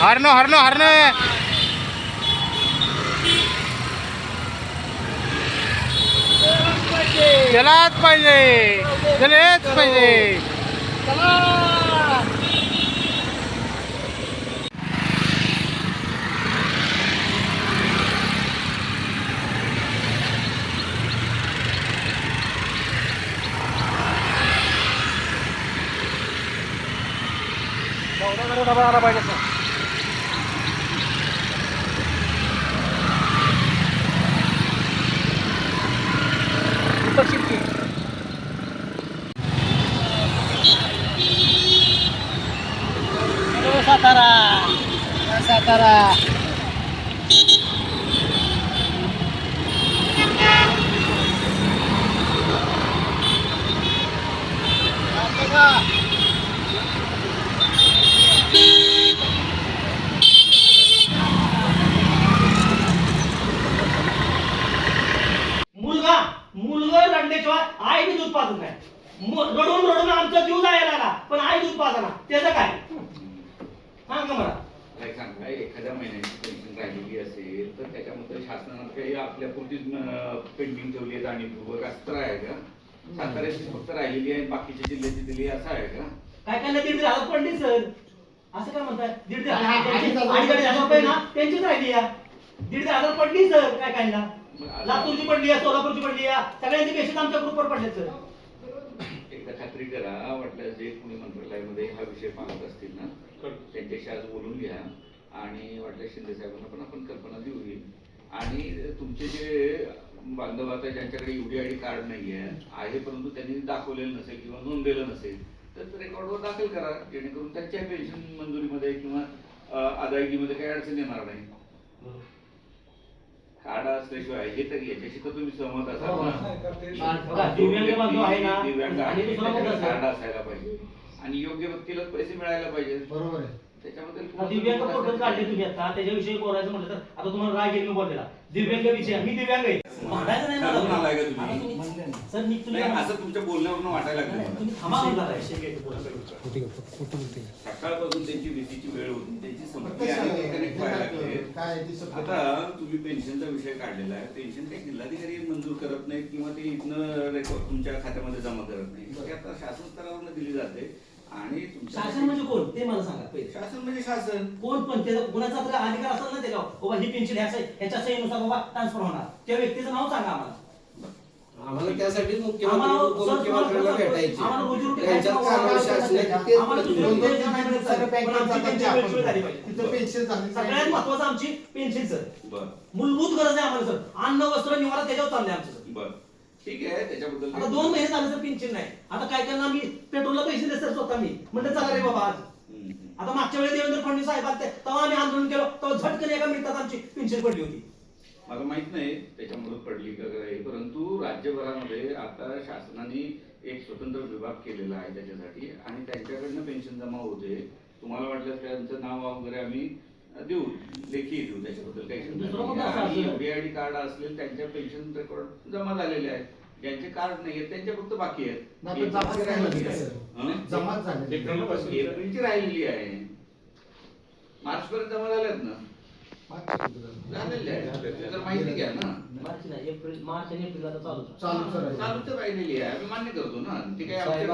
हरणं हरणं हरणं केलाच पाहिजे, केलेच पाहिजे. आला पाहिजे सातारा सातारा. मुलगा रडण्याशिवाय आई बी दूध पाजत नाही. रडून रडून आमचा जीव जायला लागला, पण आई दूध पाजला. त्याचं काय सांगा मला. काय सांगा, एखाद्या महिन्याची पेन्शन राहिलेली असेल तर त्याच्यामध्ये शासनानं काही आपल्या पुरतीच पेंडिंग ठेवली आहे जाणीवपूर्वक असं आहे का? साताऱ्याची फक्त राहिलेली आहे, बाकीच्या जिल्ह्याची दिली असं आहे का? काय काय 1.5 पडली सर, असं काय म्हणताय? 1.5 रुपये ना त्यांचीच राहिली या. 1.5 पडली सर. काय काय ना लातूरची पडली आहे, सोलापूरची पडली आहे, सगळ्यांचे केसेस आमच्या ग्रुपवर पडले सर. एकदा खात्री करा, वाटलं जे पुणे मंत्रालयामध्ये हा विषय पाहत असतील ना त्यांच्याशी आज बोलून घ्या आणि वाटलं शिंदे साहेबांना पण आपण कल्पना देऊ. आणि तुमचे जे बांधव आता ज्यांच्याकडे UDID कार्ड नाही आहे परंतु त्यांनी दाखवलेलं नसेल किंवा नोंदलेलं नसेल तर रेकॉर्डवर दाखल करा, जेणेकरून त्यांच्या पेन्शन मंजुरीमध्ये किंवा अदायगीमध्ये काही अडचण येणार नाही. कार्ड असल्याशिवाय हे तरी याच्याशी तर तुम्ही सहमत असाल ना. दिव्यांग कार्ड असायला पाहिजे आणि योग्य व्यक्तीला पैसे मिळायला पाहिजे. बरोबर आहे. दिव्यांग फोटो काढले तुम्ही आता, त्याच्याविषयी बोलायचं म्हटलं तर आता तुम्हाला राग येईल बोललेला दिव्यांग विषय. मी दिव्यांग आहे, म्हणायचं नाही मला सर. मी तुम्ही असं तुमच्या बोलण्यावरून वाटायला लागलं. सकाळपासून त्यांची भीतीची वेळ होती, त्यांची समस्या कनेक्ट व्हायला लागते. आता तुम्ही पेन्शनचा विषय काढलेला आहे, पेन्शन काही जिल्हाधिकारी मंजूर करत नाहीत किंवा ते इथनं रेकॉर्ड तुमच्या खात्यामध्ये जमा करत नाही. आता शासन स्तरावर दिली जाते. आणि शासन म्हणजे कोण ते मला सांगा पहिले. शासन म्हणजे शासन कोण, पण त्याचा कुणाचा अधिकार असेल ना ते गाव बाबा ही पेन्शन ह्याच्या सहीनुसार बाबा ट्रान्सफर होणार, त्या व्यक्तीचं नाव सांगा आम्हाला. आम्हाला त्यासाठी मुख्यमंत्र्यांना भेटायचे. सगळ्यात महत्वाचं आमची पेन्शनचं मूलभूत गरज आहे आम्हाला सर. अन्न वस्त्र निवारा त्याच्यावर चाललंय आमचं. ठीक आहे, त्याच्याबद्दल आता 2 महिने झाले सर पेन्शन नाही. आता काय करणार, आम्ही पेट्रोलला पैसे देत सर स्वतः. मी म्हणलं चला रे बाबा आज. आता मागच्या वेळी देवेंद्र फडणवीस साहेब आले तेव्हा आम्ही आंदोलन केलं, तेव्हा झटकन एका मिनिटात आमची पेन्शन पडली होती. मला माहित नाही त्याच्यामुळे पडली का काय, परंतु राज्यभरामध्ये आता शासनाने एक स्वतंत्र विभाग केलेला आहे त्याच्यासाठी आणि त्यांच्याकडनं पेन्शन जमा होते. तुम्हाला वाटलं त्यांचं नाव वगैरे आम्ही देऊ, लेखी देऊ, त्याच्याबद्दल काही. UDID कार्ड असलेले त्यांच्या पेन्शन रेकॉर्ड जमा झालेले आहेत. ज्यांचे कार्ड नाही आहेत त्यांच्या फक्त बाकी आहेत. एप्रिलची राहिलेली आहे, मार्च पर्यंत जमा झाल्यात ना. झालेले आहे तर माहिती घ्या ना. मार्च आणि एप्रिल आता चालूच राहिलेली आहे, आम्ही मान्य करतो ना. ती काही